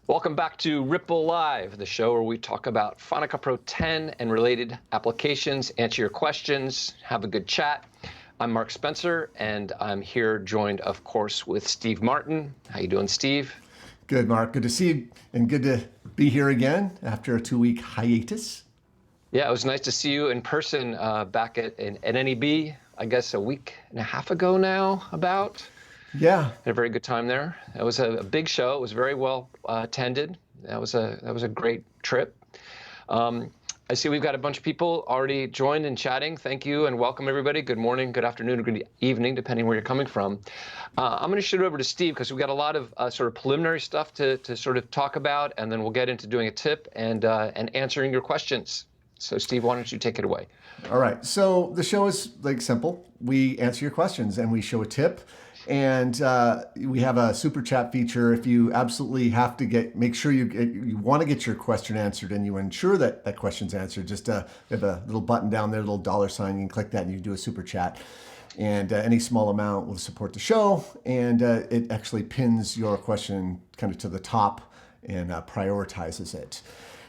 Welcome back to Ripple Live, the show where we talk about Final Cut Pro 10 and related applications, answer your questions, have a good chat. I'm Mark Spencer, and I'm here joined, of course, with Steve Martin. How you doing, Steve? Good, Mark. Good to see you, and good to be here again after a 2-week hiatus. Yeah, it was nice to see you in person back at NAB, I guess a week and a half ago now, about. Yeah. Had a very good time there. It was a big show. It was very well attended. That was a great trip. I see we've got a bunch of people already joined and chatting. Thank you and welcome everybody. Good morning, good afternoon, or good evening, depending where you're coming from. I'm going to shoot it over to Steve because we've got a lot of sort of preliminary stuff to sort of talk about, and then we'll get into doing a tip and answering your questions. So Steve, why don't you take it away? All right. So the show is like simple. We answer your questions and we show a tip. And we have a super chat feature. If you absolutely have to make sure you want to get your question answered and you ensure that that question's answered, just we have a little button down there, a little $sign. You can click that and you do a super chat. And any small amount will support the show. And it actually pins your question kind of to the top and prioritizes it.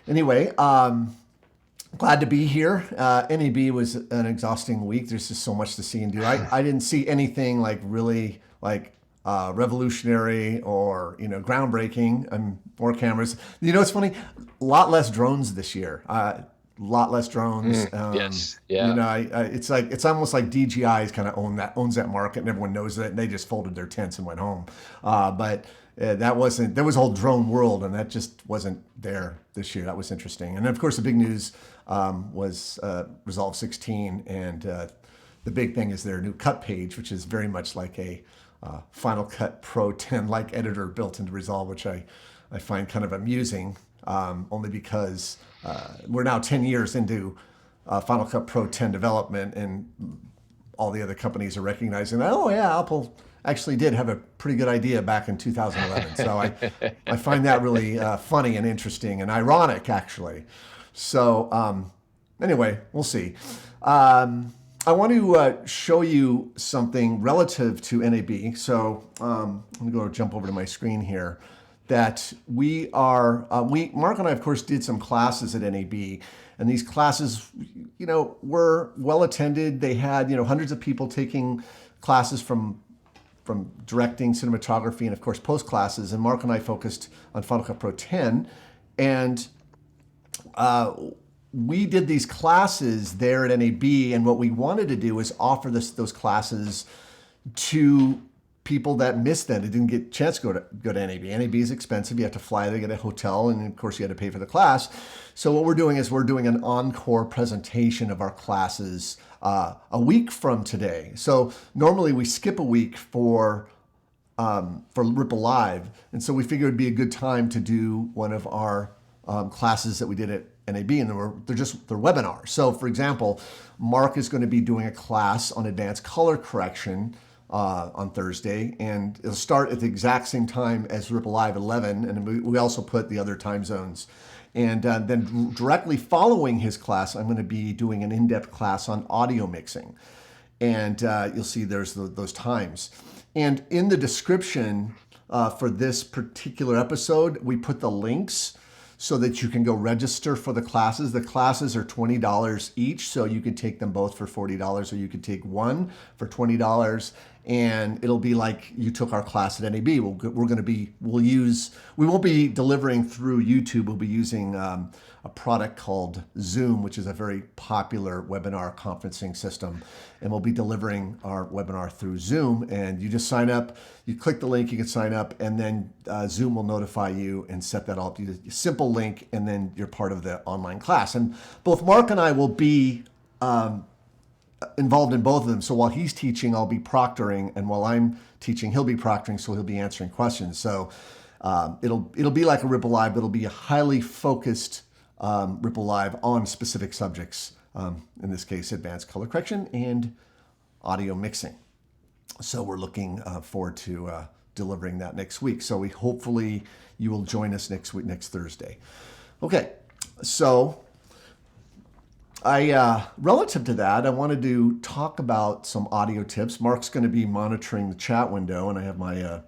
Anyway, glad to be here. NAB was an exhausting week. There's just so much to see and do. I didn't see anything like really revolutionary or groundbreaking. More cameras. It's funny. A lot less drones this year. A lot less drones. Yes. Yeah. It's almost like DJI kind of owns that market, and everyone knows that. And they just folded their tents and went home. But there was a whole drone world, and that just wasn't there this year. That was interesting. And of course, the big news was Resolve 16, and the big thing is their new cut page, which is very much like a Final Cut Pro 10-like editor built into Resolve, which I find kind of amusing, only because we're now 10 years into Final Cut Pro 10 development, and all the other companies are recognizing that, oh yeah, Apple actually did have a pretty good idea back in 2011. So I find that really funny and interesting and ironic, actually. So anyway, we'll see. I want to show you something relative to NAB. So I'm going to go jump over to my screen here. That Mark and I, of course, did some classes at NAB. And these classes, were well attended. They had, hundreds of people taking classes from directing, cinematography, and of course post classes. And Mark and I focused on Final Cut Pro 10, and we did these classes there at NAB. And what we wanted to do is offer those classes to people that missed them. They didn't get a chance to go to NAB. NAB is expensive. You have to fly to get a hotel, and of course you had to pay for the class. So what we're doing is we're doing an encore presentation of our classes a week from today. So normally we skip a week for Ripple Live, and so we figured it'd be a good time to do one of our classes that we did at NAB, and they're webinars. So for example, Mark is going to be doing a class on advanced color correction on Thursday, and it'll start at the exact same time as Ripple Live 11, and we also put the other time zones. And then directly following his class, I'm going to be doing an in-depth class on audio mixing. And you'll see there's those times. And in the description for this particular episode, we put the links so that you can go register for the classes. The classes are $20 each, so you can take them both for $40, or you could take one for $20, and it'll be like you took our class at NAB. We won't be delivering through YouTube. We'll be using a product called Zoom, which is a very popular webinar conferencing system, and we'll be delivering our webinar through Zoom. And you just sign up, you click the link, you can sign up, and then Zoom will notify you and set that up. You a simple link, and then you're part of the online class. And both Mark and I will be involved in both of them. So while he's teaching, I'll be proctoring, and while I'm teaching, he'll be proctoring, so he'll be answering questions. So it'll be like a Ripple Live, but it'll be a highly focused Ripple Live on specific subjects, in this case, advanced color correction and audio mixing. So we're looking forward to delivering that next week. So hopefully you will join us next week, next Thursday. Okay, so relative to that, I wanted to talk about some audio tips. Mark's going to be monitoring the chat window, and I have my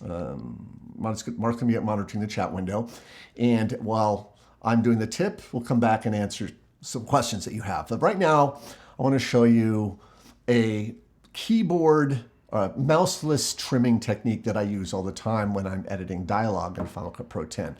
Mark's going to be monitoring the chat window. And while I'm doing the tip, we'll come back and answer some questions that you have. But right now, I want to show you a keyboard mouseless trimming technique that I use all the time when I'm editing dialogue in Final Cut Pro 10.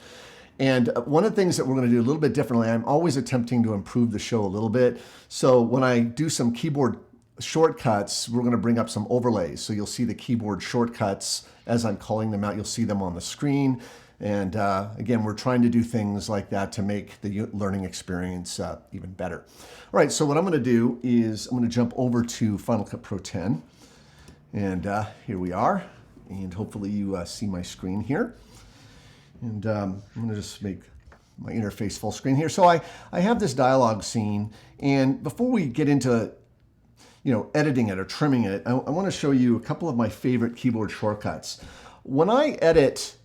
And one of the things that we're going to do a little bit differently, I'm always attempting to improve the show a little bit. So when I do some keyboard shortcuts, we're going to bring up some overlays. So you'll see the keyboard shortcuts as I'm calling them out. You'll see them on the screen. And again, we're trying to do things like that to make the learning experience even better. All right, so what I'm going to do is I'm going to jump over to Final Cut Pro 10. And here we are. And hopefully you see my screen here. And I'm going to just make my interface full screen here. So I have this dialogue scene. And before we get into editing it or trimming it, I want to show you a couple of my favorite keyboard shortcuts. When I edit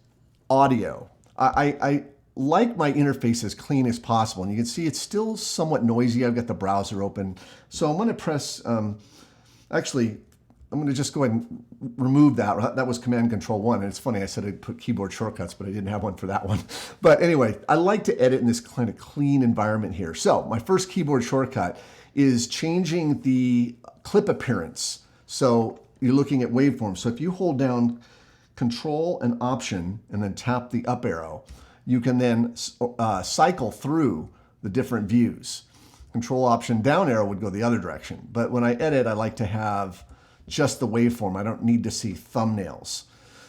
audio, I like my interface as clean as possible. And you can see it's still somewhat noisy. I've got the browser open. So I'm going to press, actually, I'm going to just go ahead and remove that. That was Command Control 1. And it's funny, I said I'd put keyboard shortcuts, but I didn't have one for that one. But anyway, I like to edit in this kind of clean environment here. So my first keyboard shortcut is changing the clip appearance. So you're looking at waveforms. So if you hold down Control and Option and then tap the up arrow, you can then cycle through the different views. Control Option down arrow would go the other direction. But when I edit, I like to have just the waveform. I don't need to see thumbnails.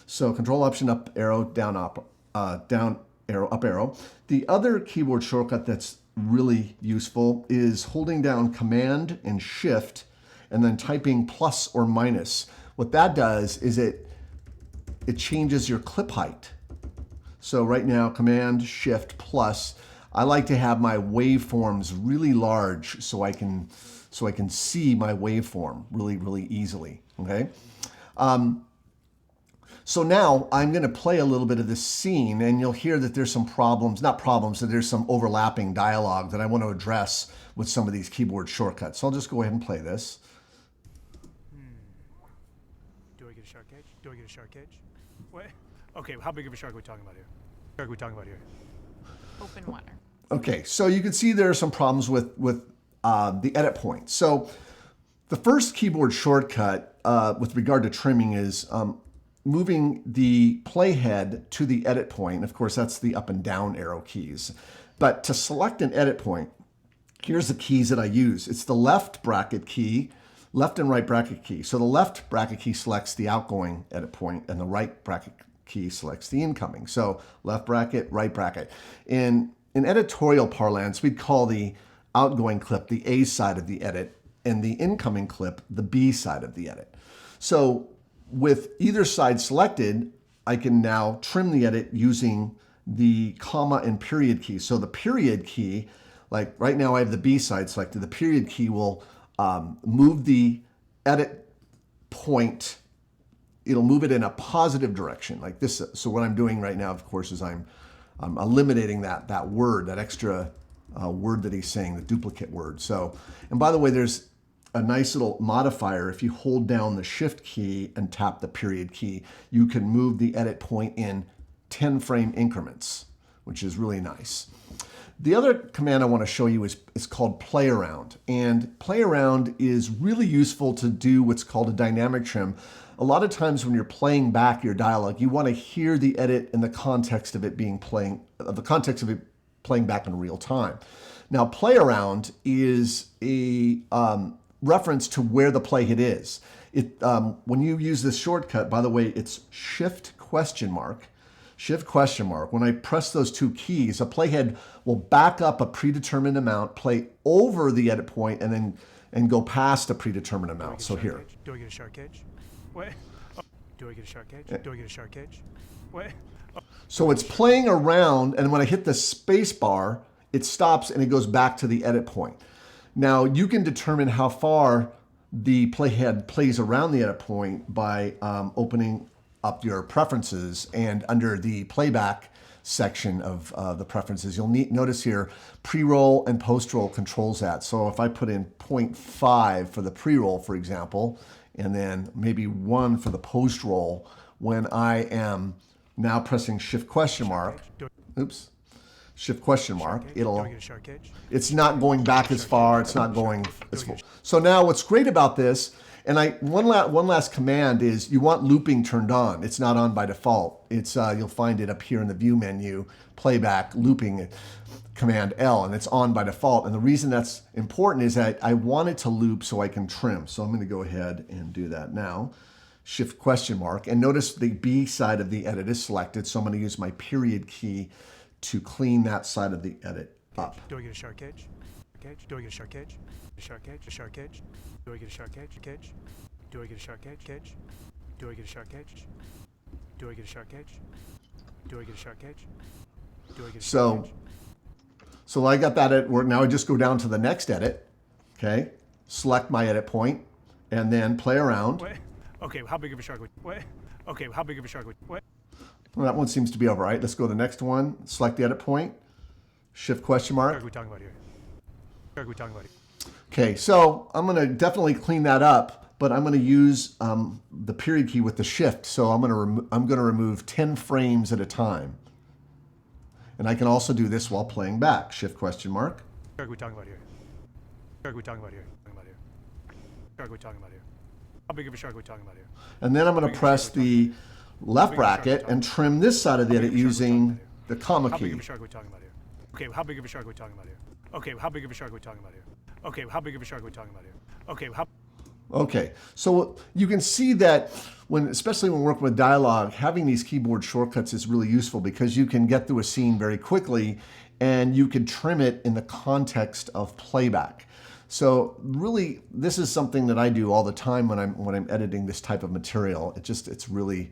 So Control Option up arrow, down arrow, up arrow. The other keyboard shortcut that's really useful is holding down Command and Shift and then typing plus or minus. What that does is it changes your clip height. So right now, Command Shift plus, I like to have my waveforms really large so I can see my waveform really easily, okay? So now I'm going to play a little bit of this scene, and you'll hear that there's some problems, not problems, that there's some overlapping dialogue that I want to address with some of these keyboard shortcuts. So I'll just go ahead and play this. Do I get a shark cage? Do I get a shark cage? What? Okay, how big of a shark are we talking about here? Shark are we talking about here? Open water. Okay, so you can see there are some problems with the edit point. So the first keyboard shortcut with regard to trimming is moving the playhead to the edit point. Of course, that's the up and down arrow keys. But to select an edit point, here's the keys that I use. It's the left bracket key, left and right bracket key. So the left bracket key selects the outgoing edit point and the right bracket key selects the incoming. So left bracket, right bracket. In editorial parlance, we'd call the outgoing clip the A side of the edit and the incoming clip the B side of the edit. So with either side selected, I can now trim the edit using the comma and period key. So the period key, like right now I have the B side selected, the period key will move the edit point, it'll move it in a positive direction like this. So what I'm doing right now, of course, is I'm eliminating that word, that extra word that he's saying, the duplicate word. So, and by the way, there's a nice little modifier. If you hold down the Shift key and tap the period key, you can move the edit point in 10 frame increments, which is really nice. The other command I want to show you is called play around. And play around is really useful to do what's called a dynamic trim. A lot of times when you're playing back your dialogue, you want to hear the edit in the context of it playing back in real time. Now, play around is a reference to where the playhead is. When you use this shortcut, by the way, it's Shift question mark. When I press those two keys, a playhead will back up a predetermined amount, play over the edit point, and go past a predetermined amount. So here. Do I get a shark cage? What? Oh. Do I get a shark cage? Do I get a shark cage? What? Oh. So it's playing around, and when I hit the space bar, it stops and it goes back to the edit point. Now you can determine how far the playhead plays around the edit point by opening up your preferences, and under the playback section of the preferences, you'll notice here pre-roll and post-roll controls that. So if I put in 0.5 for the pre-roll, for example, and then maybe 1 for the post-roll, when I am now pressing Shift question mark, oops, Shift question mark, it's not going back as far, it's not going as full. So now what's great about this, and one last command is you want looping turned on. It's not on by default. It's you'll find it up here in the view menu, playback, looping, Command L, and it's on by default. And the reason that's important is that I want it to loop so I can trim. So I'm going to go ahead and do that now. Shift question mark, and notice the B side of the edit is selected. So I'm going to use my period key to clean that side of the edit up. Do I get a shark cage? Do I get a shark cage? A shark cage? A shark cage? Do I get a shark cage? Cage? Do I get a shark cage? Cage? Do I get a shark cage? Do I get a shark cage? Do I get a shark cage? Do I get a shark cage? So I got that at work. Now I just go down to the next edit. Okay. Select my edit point and then play around. What? Okay, how big of a shark would what? Okay, how big of a shark would what? Well, that one seems to be over, right? Let's go to the next one. Select the edit point. Shift question mark. What are we talking about here? What are we talking about here? Okay, so I'm going to definitely clean that up, but I'm going to use the period key with the shift. So I'm going to remove 10 frames at a time. And I can also do this while playing back. Shift question mark. What are we talking about here? What are we talking about here? What are we talking about here? How big of a shark are we talking about here? And then I'm going to press the left bracket and trim this side of the edit using the comma key. How big of a shark are we talking about here? Okay, how big of a shark are we talking about here? Okay, how big of a shark are we talking about here? Okay, how big of a shark are we talking about here? Okay, how... Okay, so you can see that especially when working with dialogue, having these keyboard shortcuts is really useful because you can get through a scene very quickly and you can trim it in the context of playback. So really, this is something that I do all the time when I'm editing this type of material. It's really,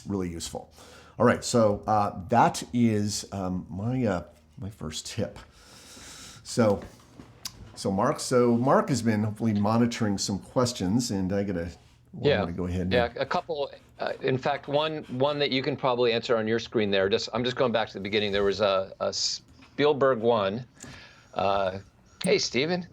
really useful. All right, so that is my first tip. So Mark has been hopefully monitoring some questions, and I gotta go ahead. Yeah, a couple. In fact, one that you can probably answer on your screen there. I'm just going back to the beginning. There was a Spielberg one. Hey, Steven.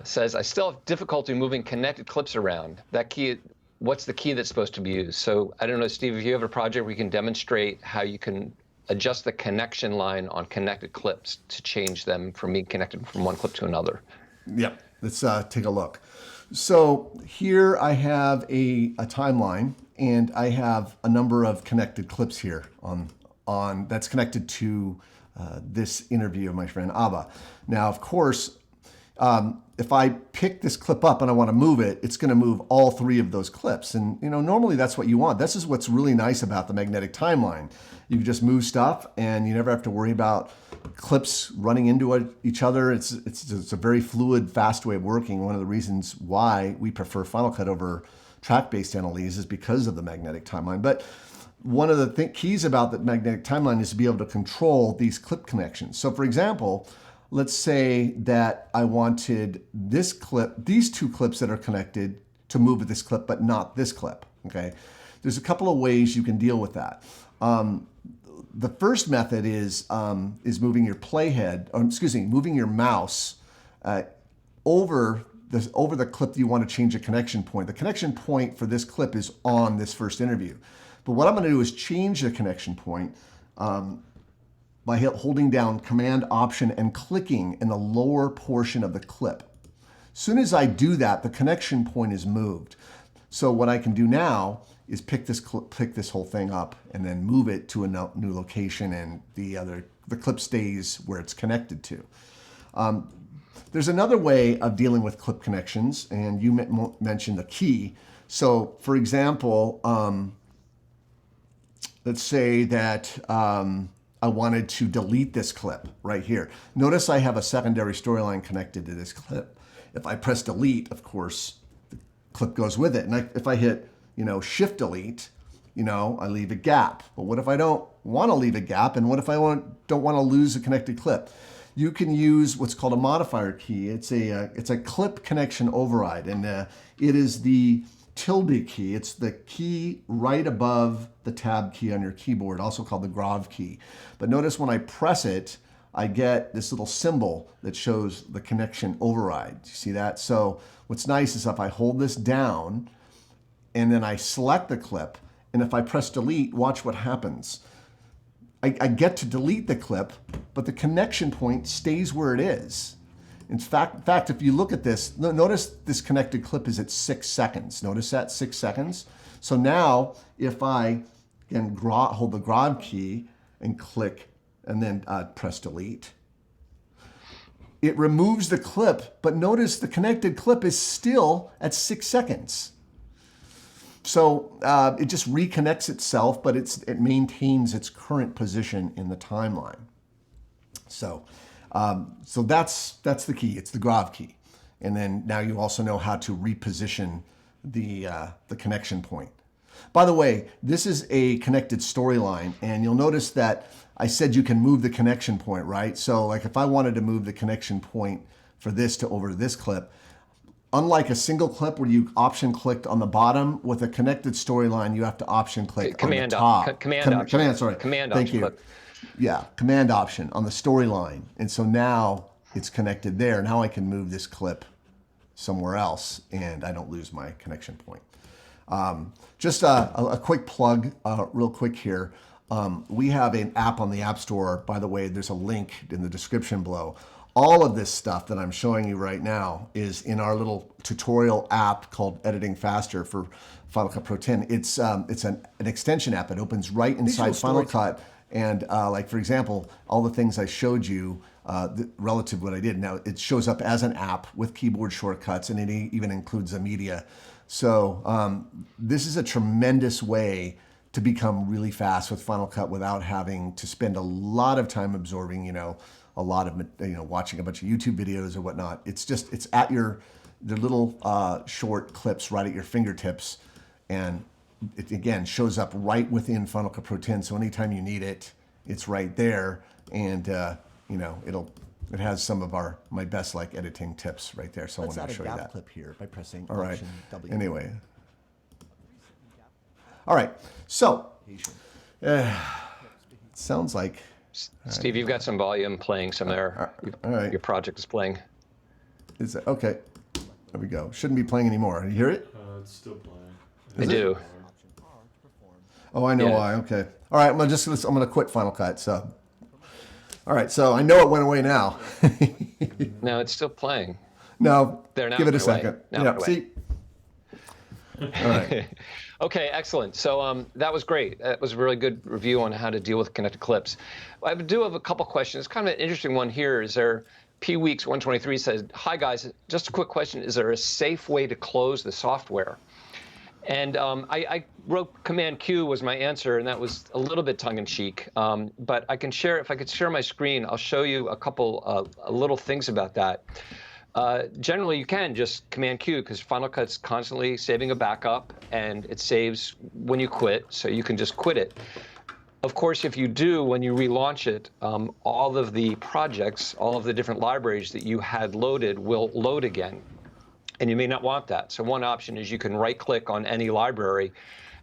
Says, I still have difficulty moving connected clips around. That key, what's the key that's supposed to be used? So I don't know, Steve, if you have a project where you can demonstrate how you can adjust the connection line on connected clips to change them from being connected from one clip to another. Yep, let's take a look. So here I have a timeline, and I have a number of connected clips here on that's connected to this interview of my friend Abba. Now, of course, if I pick this clip up and I want to move it, it's going to move all three of those clips. And normally that's what you want. This is what's really nice about the magnetic timeline. You can just move stuff and you never have to worry about clips running into each other. It's a very fluid, fast way of working. One of the reasons why we prefer Final Cut over track-based analysis is because of the magnetic timeline. But one of the keys about the magnetic timeline is to be able to control these clip connections. So for example, let's say that I wanted this clip, these two clips that are connected to move with this clip, but not this clip, okay? There's a couple of ways you can deal with that. The first method is moving your moving your mouse over the clip that you want to change a connection point. The connection point for this clip is on this first interview. But what I'm going to do is change the connection point by holding down Command, Option, and clicking in the lower portion of the clip. As soon as I do that, the connection point is moved. So what I can do now is pick this whole thing up and then move it to a new location, and the clip stays where it's connected to. There's another way of dealing with clip connections, and you mentioned the key. So for example, let's say that I wanted to delete this clip right here. Notice I have a secondary storyline connected to this clip. If I press delete, of course, the clip goes with it. And if I hit, shift delete, I leave a gap. But what if I don't want to leave a gap? And what if I don't want to lose a connected clip? You can use what's called a modifier key. It's a clip connection override, and it is the tilde key. It's the key right above the tab key on your keyboard, also called the grav key. But notice when I press it, I get this little symbol that shows the connection override. You see that? So what's nice is if I hold this down and then I select the clip. And if I press delete, watch what happens. I get to delete the clip, but the connection point stays where it is. In fact, if you look at this, notice this connected clip is at 6 seconds. Notice that, 6 seconds. So now, if I can hold the grab key and click and then press delete, it removes the clip, but notice the connected clip is still at 6 seconds. So it just reconnects itself, but it maintains its current position in the timeline. So that's the key. It's the grab key, and then now you also know how to reposition the connection point. By the way, this is a connected storyline, and you'll notice that I said you can move the connection point, right? So like if I wanted to move the connection point for this to over to this clip, unlike a single clip where you option clicked on the bottom, with a connected storyline, you have to option click on the top. Command option. Command Thank option. you. Yeah, command option on the storyline. And so now it's connected there. Now I can move this clip somewhere else and I don't lose my connection point. Just a quick plug, real quick here. We have an app on the App Store. By the way, there's a link in the description below. All of this stuff that I'm showing you right now is in our little tutorial app called Editing Faster for Final Cut Pro 10. It's an extension app. It opens right inside Final Cut. And like, for example, all the things I showed you relative to what I did, now it shows up as an app with keyboard shortcuts, and it even includes the media. So this is a tremendous way to become really fast with Final Cut without having to spend a lot of time absorbing, a lot of, watching a bunch of YouTube videos or whatnot. It's at the little short clips right at your fingertips, and it again shows up right within Final Cut Pro 10. So anytime you need it, it's right there, and it has some of my best editing tips right there. So I want to show you that clip here by pressing all right. Option W. Anyway. All right. So sounds like. Steve, you've got some volume playing some there. All right. Your project is playing. Is that okay? There we go. Shouldn't be playing anymore. You hear it? It's still playing. I do. Oh, I know why. Okay. All right. I'm gonna quit Final Cut. So. All right. So I know it went away now. No, it's still playing. No. There, now give it a it went away. second. Now Yeah. it went See. All right. Okay, excellent. So that was great. That was a really good review on how to deal with connected clips. I do have a couple questions. Kind of an interesting one here. Is there P Weeks 123 says, "Hi guys, just a quick question. Is there a safe way to close the software?" And I wrote Command Q was my answer, and that was a little bit tongue-in-cheek. But I can share, if I could share my screen, I'll show you a couple little things about that. Generally, you can just Command Q because Final Cut's constantly saving a backup, and it saves when you quit, so you can just quit it. Of course, if you do, when you relaunch it, all of the projects, all of the different libraries that you had loaded will load again, and you may not want that. So one option is you can right-click on any library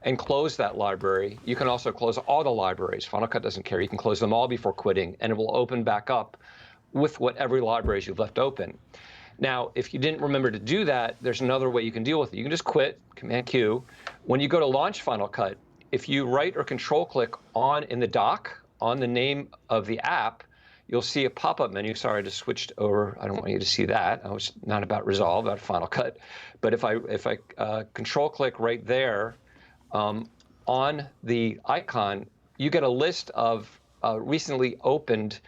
and close that library. You can also close all the libraries. Final Cut doesn't care. You can close them all before quitting, and it will open back up with whatever libraries you've left open. Now, if you didn't remember to do that, there's another way you can deal with it. You can just quit, Command Q. When you go to launch Final Cut, if you right or control click in the dock on the name of the app, you'll see a pop-up menu. Sorry, I just switched over. I don't want you to see that. I was not about Resolve, about Final Cut. But if I control click right there on the icon, you get a list of recently opened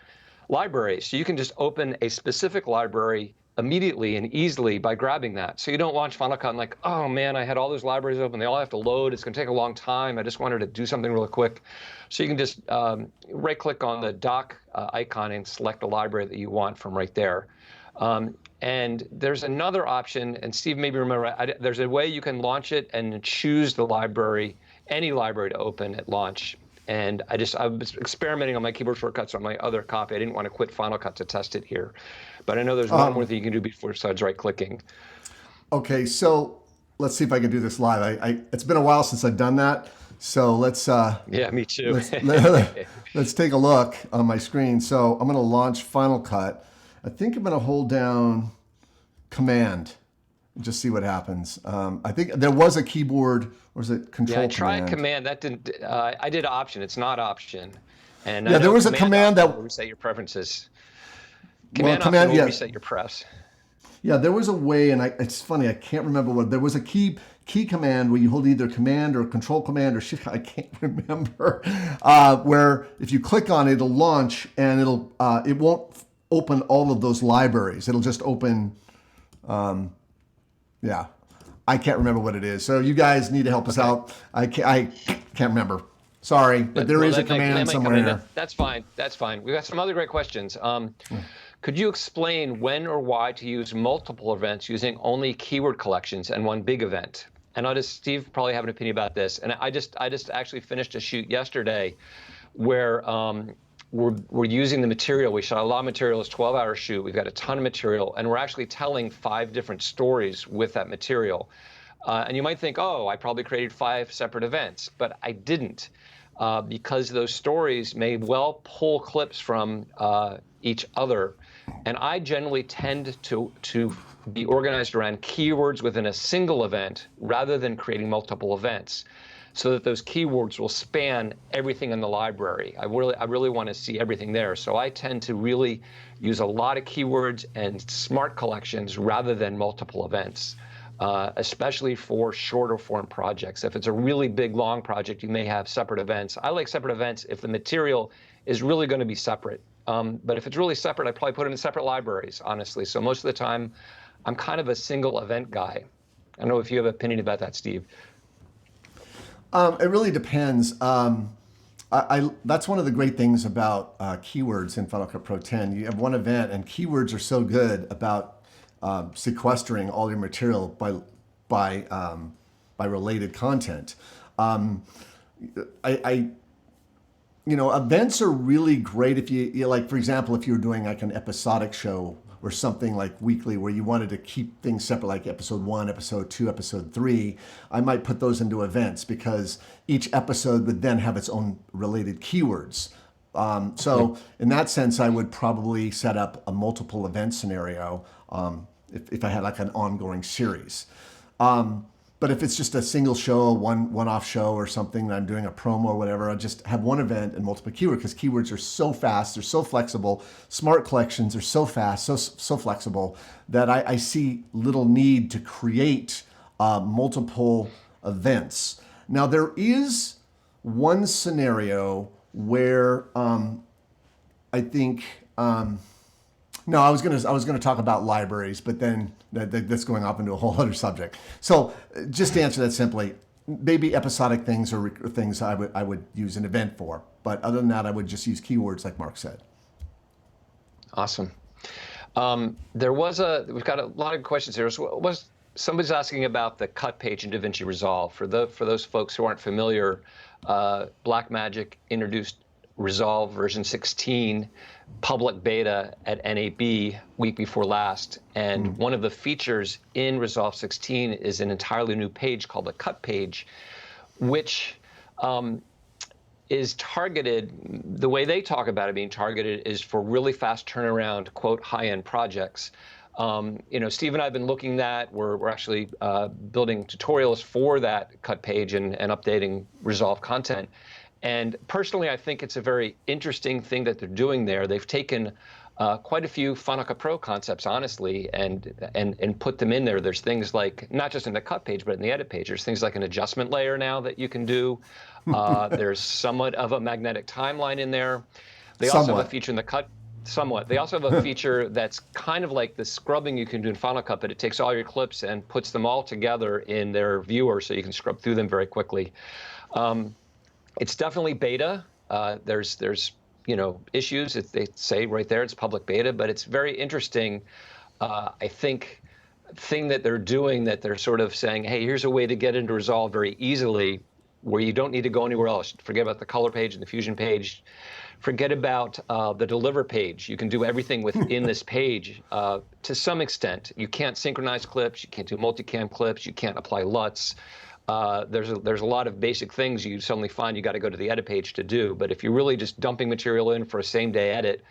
libraries. So you can just open a specific library immediately and easily by grabbing that. So you don't launch Final Cut and like, oh man, I had all those libraries open. They all have to load. It's going to take a long time. I just wanted to do something really quick. So you can just right-click on the dock icon and select a library that you want from right there. And there's another option, and Steve maybe remember, there's a way you can launch it and choose the library, any library to open at launch. And I was experimenting on my keyboard shortcuts on my other copy. I didn't want to quit Final Cut to test it here. But I know there's one more thing you can do besides right-clicking. Okay, so let's see if I can do this live. It's been a while since I've done that, so let's. Yeah, me too. Let's take a look on my screen. So I'm going to launch Final Cut. I think I'm going to hold down Command just see what happens. I think there was a keyboard, or was it control Yeah, I tried command? command. That didn't. I did option. It's not option. And Yeah, I there know was a command option that, will reset your preferences. well, Command option will yeah. reset your prefs. Yeah, there was a way, and it's funny, I can't remember what, there was a key command where you hold either command or control command or shift, I can't remember, where if you click on it, it'll launch and it won't open all of those libraries. It'll just open, yeah, I can't remember what it is. So you guys need to help us out. I can't remember. Sorry, but there is a command somewhere in there. That's fine. That's fine. We've got some other great questions. Could you explain when or why to use multiple events using only keyword collections and one big event? And Steve probably have an opinion about this. And I just actually finished a shoot yesterday where we're using the material. We shot a lot of material. It's a 12-hour shoot. We've got a ton of material, and we're actually telling 5 different stories with that material. And you might think, oh, I probably created 5 separate events, but I didn't, because those stories may well pull clips from each other. And I generally tend to be organized around keywords within a single event rather than creating multiple events, so that those keywords will span everything in the library. I really want to see everything there. So I tend to really use a lot of keywords and smart collections rather than multiple events, especially for shorter form projects. If it's a really big, long project, you may have separate events. I like separate events if the material is really going to be separate. But if it's really separate, I probably put it in separate libraries, honestly. So most of the time, I'm kind of a single event guy. I don't know if you have an opinion about that, Steve. It really depends. That's one of the great things about keywords in Final Cut Pro 10. You have one event, and keywords are so good about sequestering all your material by related content. Events are really great if you like, for example, if you're doing like an episodic show or something like weekly where you wanted to keep things separate, like episode 1, episode 2, episode 3, I might put those into events because each episode would then have its own related keywords. So in that sense, I would probably set up a multiple event scenario if I had like an ongoing series. But if it's just a single show, one-off show or something, that I'm doing a promo or whatever, I just have one event and multiple keywords, because keywords are so fast, they're so flexible. Smart collections are so fast, so flexible, that I see little need to create multiple events. Now there is one scenario where I think. No, I was gonna talk about libraries, but then that's going off into a whole other subject. So just to answer that simply, maybe episodic things or things I would use an event for. But other than that, I would just use keywords like Mark said. Awesome. We've got a lot of questions here. Somebody's asking about the cut page in DaVinci Resolve. For those folks who aren't familiar, Blackmagic introduced Resolve version 16 public beta at NAB week before last, and one of the features in Resolve 16 is an entirely new page called the cut page, which is targeted, the way they talk about it being targeted is for really fast turnaround, quote, high-end projects. Steve and I have been looking at, we're actually building tutorials for that cut page and updating Resolve content. And personally, I think it's a very interesting thing that they're doing there. They've taken quite a few Final Cut Pro concepts, honestly, and put them in there. There's things like, not just in the cut page, but in the edit page, there's things like an adjustment layer now that you can do. There's somewhat of a magnetic timeline in there. They also have a feature in the cut, somewhat. They also have a feature that's kind of like the scrubbing you can do in Final Cut, but it takes all your clips and puts them all together in their viewer so you can scrub through them very quickly. It's definitely beta. There's issues. They say right there it's public beta, but it's very interesting. I think thing that they're doing, that they're sort of saying, hey, here's a way to get into Resolve very easily, where you don't need to go anywhere else. Forget about the color page and the fusion page. Forget about the deliver page. You can do everything within this page to some extent. You can't synchronize clips. You can't do multicam clips. You can't apply LUTs. There's a lot of basic things you suddenly find you got to go to the edit page to do. But if you're really just dumping material in for a same-day edit,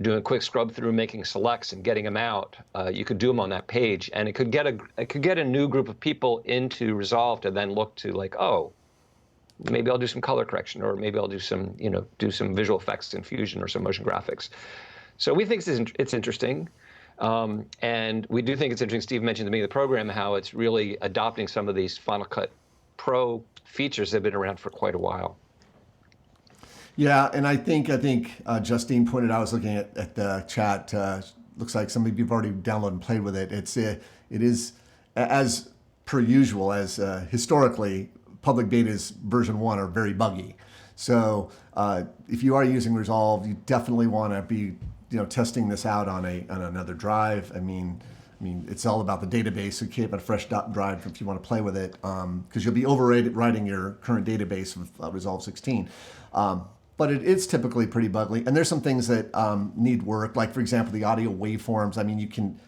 doing a quick scrub through, making selects and getting them out, you could do them on that page, and it could get a new group of people into Resolve to then look to like, oh, maybe I'll do some color correction, or maybe I'll do some, do some visual effects in Fusion or some motion graphics. So we think it's interesting. And we do think it's interesting. Steve mentioned to me the program, how it's really adopting some of these Final Cut Pro features that have been around for quite a while. Yeah, and I think Justine pointed out, I was looking at the chat, looks like some of you have already downloaded and played with it. It is, as per usual, as historically, public betas version 1 are very buggy. So if you are using Resolve, you definitely want to be testing this out on another drive. I mean, it's all about the database. So keep a fresh drive if you want to play with it, because you'll be overwriting your current database with Resolve 16. But it's typically pretty buggy, and there's some things that need work. Like, for example, the audio waveforms. I mean, you can't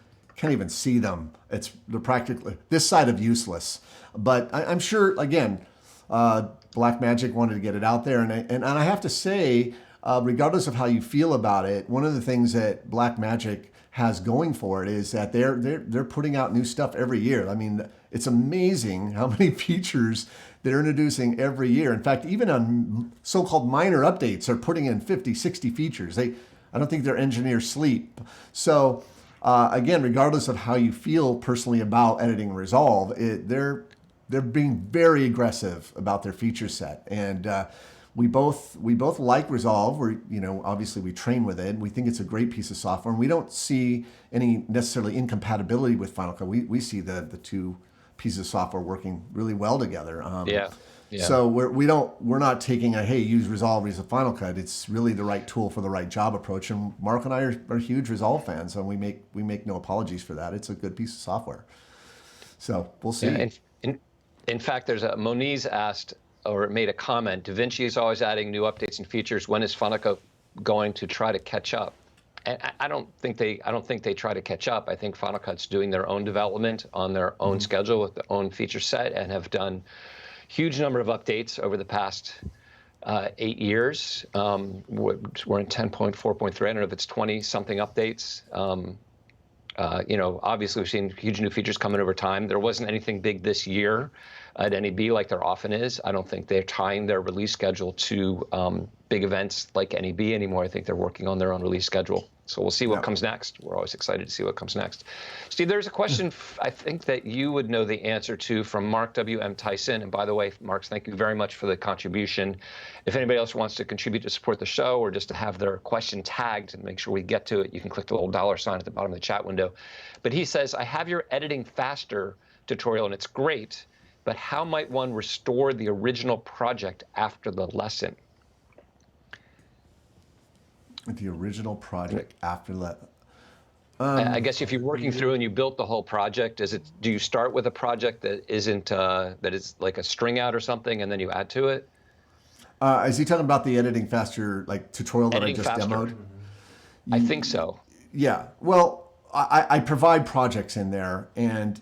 even see them. They're practically this side of useless. But I'm sure, again, Blackmagic wanted to get it out there, and I have to say, regardless of how you feel about it, one of the things that Blackmagic has going for it is that they're putting out new stuff every year. I mean, it's amazing how many features they're introducing every year. In fact, even on so-called minor updates, they're putting in 50, 60 features. I don't think their engineers sleep. So again, regardless of how you feel personally about editing Resolve, they're being very aggressive about their feature set. And we both like Resolve. Obviously we train with it. We think it's a great piece of software, and we don't see any necessarily incompatibility with Final Cut. We see the two pieces of software working really well together. Yeah. So we're not taking use Resolve, use a Final Cut. It's really the right tool for the right job approach. And Mark and I are huge Resolve fans, and we make no apologies for that. It's a good piece of software. So we'll see. Yeah, in fact, there's Moniz asked or made a comment. DaVinci is always adding new updates and features. When is Final Cut going to try to catch up? And I don't think they try to catch up. I think Final Cut's doing their own development on their own schedule with their own feature set, and have done huge number of updates over the past 8 years. We're in 10.4.3. I don't know if it's 20 something updates. Obviously we've seen huge new features coming over time. There wasn't anything big this year at NAB like there often is. I don't think they're tying their release schedule to big events like NAB anymore. I think they're working on their own release schedule. So we'll see what comes next. We're always excited to see what comes next. Steve, there's a question I think that you would know the answer to from Mark W.M. Tyson. And by the way, Mark, thank you very much for the contribution. If anybody else wants to contribute to support the show, or just to have their question tagged and make sure we get to it, you can click the little $ at the bottom of the chat window. But he says, I have your editing faster tutorial, and it's great, but how might one restore the original project after the lesson? The original project after that. I guess if you're working through and you built the whole project, do you start with a project that isn't that is like a string out or something, and then you add to it? Is he talking about the editing faster tutorial that I just demoed? I think so. Yeah. Well, I provide projects in there, and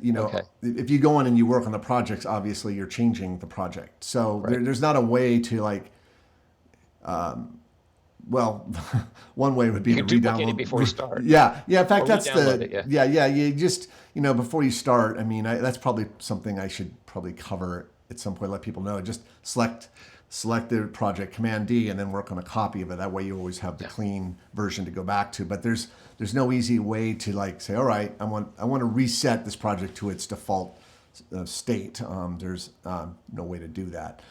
if you go in and you work on the projects, obviously you're changing the project. So there's not a way to well, one way would be to re-download it before you start. Yeah. In fact, that's it, You just before you start. I mean, that's probably something I should probably cover at some point. Let people know. Just select the project, Command D, and then work on a copy of it. That way, you always have the clean version to go back to. But there's no easy way to say, all right, I want to reset this project to its default state. There's no way to do that.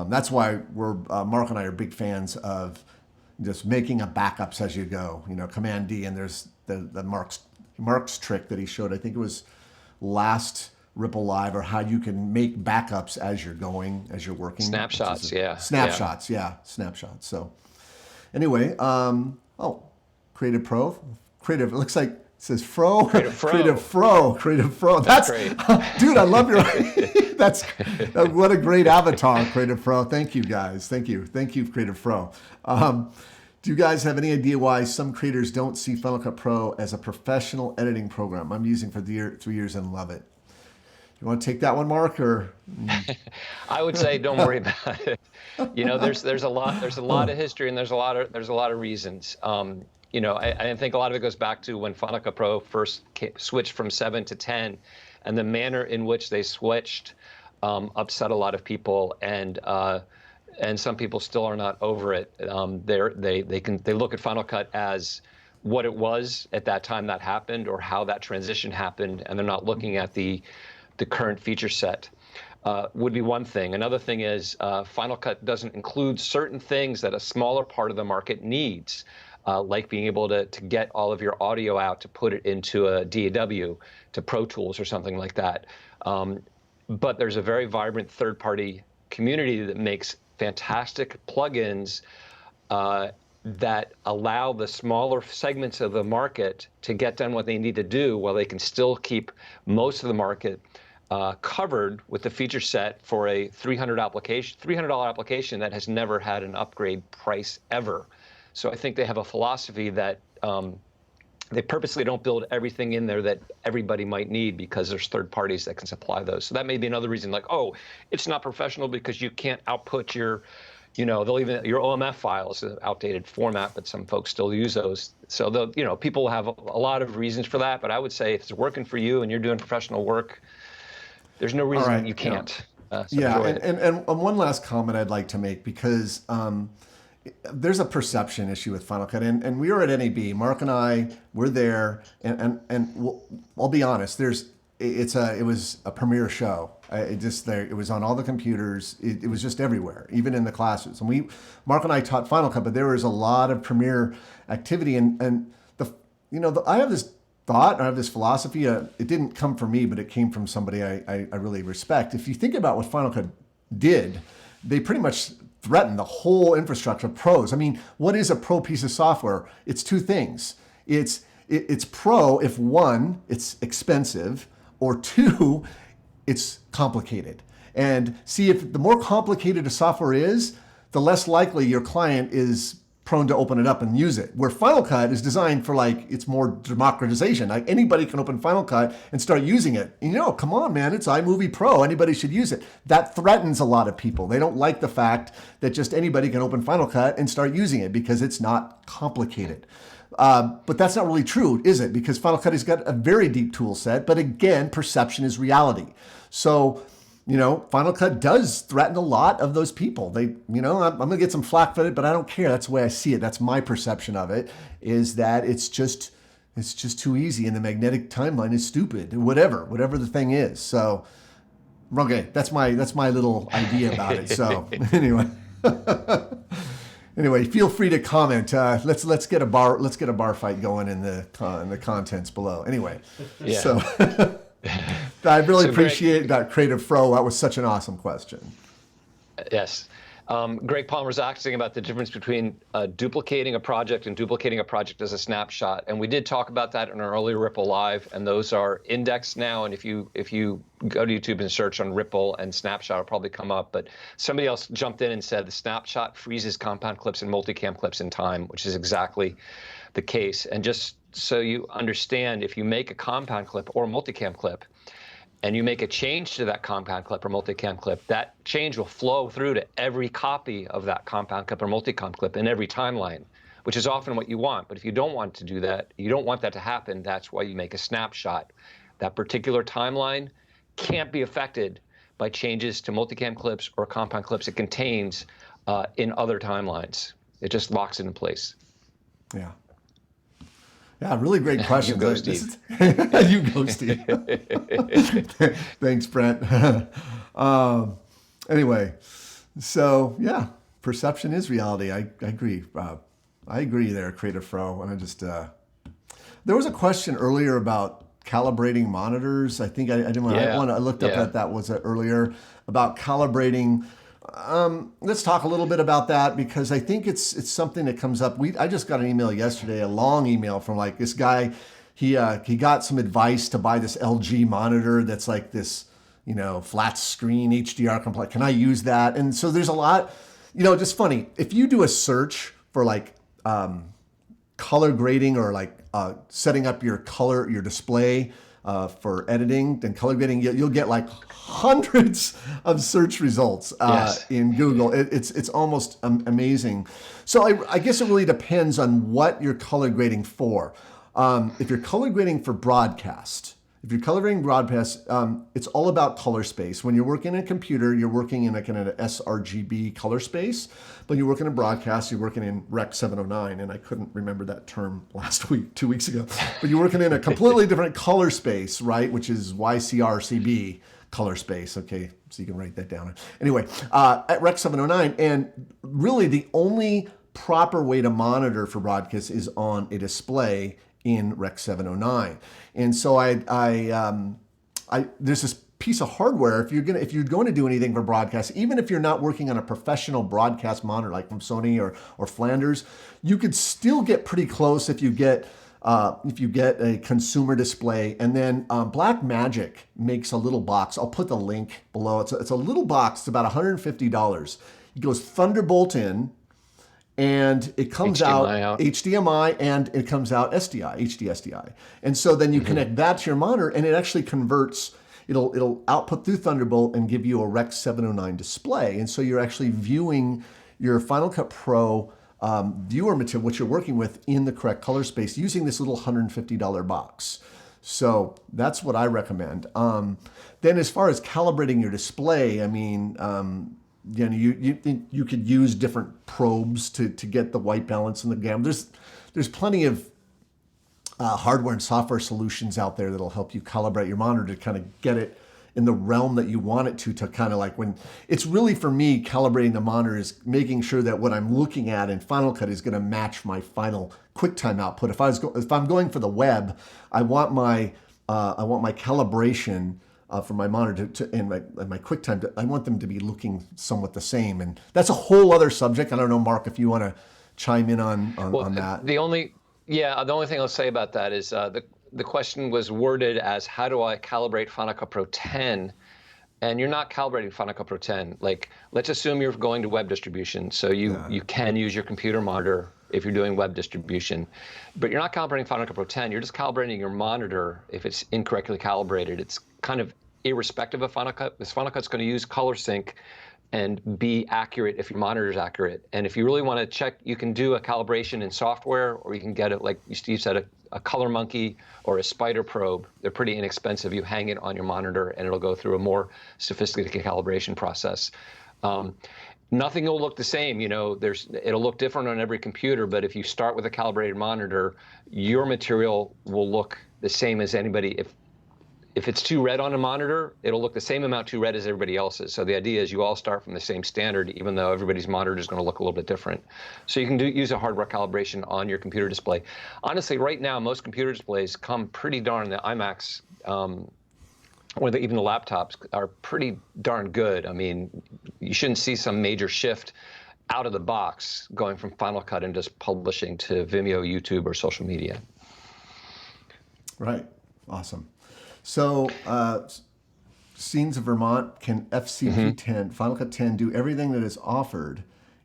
That's why Mark and I are big fans of just making backups as you go. Command D, and there's the Mark's trick that he showed. I think it was last RippleLIVE, or how you can make backups as you're going, as you're working. Snapshots, Snapshots. So anyway, Creative Pro. It looks like it says Fro. Creative Fro. That's great. Dude, I love your that's what a great avatar, Creative Pro. Thank you guys. Thank you, Creative Pro. Do you guys have any idea why some creators don't see Final Cut Pro as a professional editing program? I'm using for 3 years and love it. You want to take that one, Mark, or? I would say don't worry about it. There's a lot of history, and there's a lot of reasons. I think a lot of it goes back to when Final Cut Pro first switched from 7 to 10, and the manner in which they switched upset a lot of people, and some people still are not over it. They look at Final Cut as what it was at that time that happened, or how that transition happened, and they're not looking at the current feature set. Would be one thing. Another thing is Final Cut doesn't include certain things that a smaller part of the market needs, like being able to get all of your audio out to put it into a DAW, to Pro Tools or something like that. But there's a very vibrant third-party community that makes fantastic plugins that allow the smaller segments of the market to get done what they need to do, while they can still keep most of the market covered with the feature set for a $300 application that has never had an upgrade price ever. So I think they have a philosophy that they purposely don't build everything in there that everybody might need, because there's third parties that can supply those. So that may be another reason, like, oh, it's not professional because you can't output your, they'll even, your OMF files, an outdated format, but some folks still use those. So people have a lot of reasons for that, but I would say if it's working for you and you're doing professional work, there's no reason you can't. And one last comment I'd like to make, because there's a perception issue with Final Cut, and we were at NAB. Mark and I were there, and I'll be honest. It was a premiere show. It was on all the computers. It was just everywhere, even in the classes. And Mark and I taught Final Cut, but there was a lot of premiere activity, and I have this thought, I have this philosophy. It didn't come from me, but it came from somebody I really respect. If you think about what Final Cut did, they pretty much threatened the whole infrastructure of pros. I mean, what is a pro piece of software? It's two things. It's pro if, one, it's expensive, or two, it's complicated. And see, if the more complicated a software is, the less likely your client is prone to open it up and use it. Where Final Cut is designed for, it's more democratization. Like, anybody can open Final Cut and start using it. Come on, man, it's iMovie Pro. Anybody should use it. That threatens a lot of people. They don't like the fact that just anybody can open Final Cut and start using it because it's not complicated. But that's not really true, is it? Because Final Cut has got a very deep tool set, but again, perception is reality. So, Final Cut does threaten a lot of those people. I'm going to get some flack for it, but I don't care. That's the way I see it. That's my perception of it, is that it's just too easy, and the magnetic timeline is stupid, whatever the thing is. So, okay, that's my little idea about it. So, anyway. Anyway, feel free to comment. Let's get a bar fight going in the contents below. Anyway, yeah. So I really appreciate that, Creative Fro. That was such an awesome question. Yes. Greg Palmer's asking about the difference between duplicating a project and duplicating a project as a snapshot, and we did talk about that in our earlier RippleLIve, and those are indexed now. And if you go to YouTube and search on Ripple and Snapshot, it'll probably come up. But somebody else jumped in and said the Snapshot freezes compound clips and multicam clips in time, which is exactly the case. And just so you understand, if you make a compound clip or a multicam clip, and you make a change to that compound clip or multicam clip, that change will flow through to every copy of that compound clip or multicam clip in every timeline, which is often what you want. But if you don't want to do that, you don't want that to happen, that's why you make a snapshot. That particular timeline can't be affected by changes to multicam clips or compound clips it contains in other timelines. It just locks it in place. Yeah. Yeah, really great question. You go, Steve. You go, Steve. Thanks, Brent. Anyway, so yeah, perception is reality. I agree. I agree there, Creative Fro. And there was a question earlier about calibrating monitors. I think I looked up at that was earlier about calibrating. Let's talk a little bit about that, because I think it's something that comes up. I just got an email yesterday, a long email from this guy. He got some advice to buy this LG monitor that's like this, flat screen HDR compliant. Can I use that? And so there's a lot, just funny. If you do a search for color grading or setting up your display for editing and color grading, you'll get like hundreds of search results in Google. It's almost amazing. So I guess it really depends on what you're color grading for. If you're color grading for broadcast, it's all about color space. When you're working in a computer, you're working in like in an sRGB color space. But you work in a broadcast, you're working in Rec 709, and I couldn't remember that term last week, 2 weeks ago. But you're working in a completely different color space, right? Which is YCRCB color space. Okay, so you can write that down. Anyway, at Rec 709, and really the only proper way to monitor for broadcast is on a display in Rec 709. And so there's this piece of hardware. If you're going to do anything for broadcast, even if you're not working on a professional broadcast monitor like from Sony or Flanders, you could still get pretty close if you get a consumer display. And then Blackmagic makes a little box. I'll put the link below. It's a little box. It's about $150. It goes Thunderbolt in, and it comes out HDMI, and it comes out SDI, HD SDI. And so then you connect that to your monitor, and it actually converts. It'll output through Thunderbolt and give you a Rec 709 display. And so you're actually viewing your Final Cut Pro viewer material, what you're working with, in the correct color space using this little $150 box. So that's what I recommend. Then as far as calibrating your display, I mean, you could use different probes to get the white balance and the gamma. There's plenty of hardware and software solutions out there that'll help you calibrate your monitor to kind of get it in the realm that you want it to kind of like when it's really, for me, calibrating the monitor is making sure that what I'm looking at in Final Cut is going to match my final QuickTime output. If I'm going for the web, I want my calibration for my monitor and my QuickTime, I want them to be looking somewhat the same. And that's a whole other subject. I don't know, Mark, if you want to chime in on that. The only thing I'll say about that is the question was worded as, how do I calibrate Final Cut Pro 10? And you're not calibrating Final Cut Pro 10. Like, let's assume you're going to web distribution. So you can use your computer monitor if you're doing web distribution. But you're not calibrating Final Cut Pro 10. You're just calibrating your monitor if it's incorrectly calibrated. It's kind of irrespective of Final Cut. This Final Cut's going to use color sync and be accurate if your monitor is accurate. And if you really want to check, you can do a calibration in software, or you can get it, like Steve said, a color monkey or a spider probe. They're pretty inexpensive. You hang it on your monitor and it'll go through a more sophisticated calibration process. Nothing will look the same. It'll look different on every computer, but if you start with a calibrated monitor, your material will look the same as anybody. If it's too red on a monitor, it'll look the same amount too red as everybody else's. So the idea is you all start from the same standard, even though everybody's monitor is going to look a little bit different. So you can use a hardware calibration on your computer display. Honestly, right now, most computer displays come pretty darn, the iMacs, or even the laptops are pretty darn good. I mean, you shouldn't see some major shift out of the box going from Final Cut and just publishing to Vimeo, YouTube, or social media. Right. Awesome. So, Scenes of Vermont, can FCP 10, Final Cut 10, do everything that is offered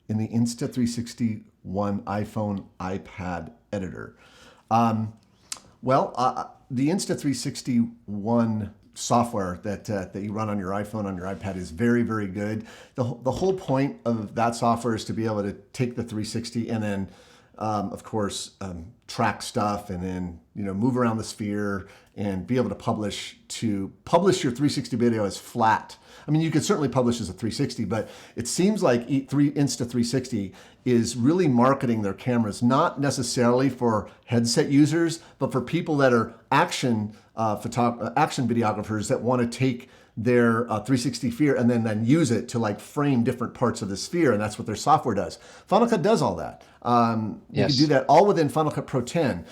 in the Insta360 One iPhone iPad editor? The Insta360 One software that you run on your iPhone, on your iPad is very, very good. The whole point of that software is to be able to take the 360 and then, of course, track stuff and then move around the sphere and be able to publish your 360 video as flat. I mean, you could certainly publish as a 360, but it seems like Insta360 is really marketing their cameras, not necessarily for headset users, but for people that are action videographers that want to take their 360 sphere and then use it to frame different parts of the sphere, and that's what their software does. Final Cut does all that. You can do that all within Final Cut Pro 10.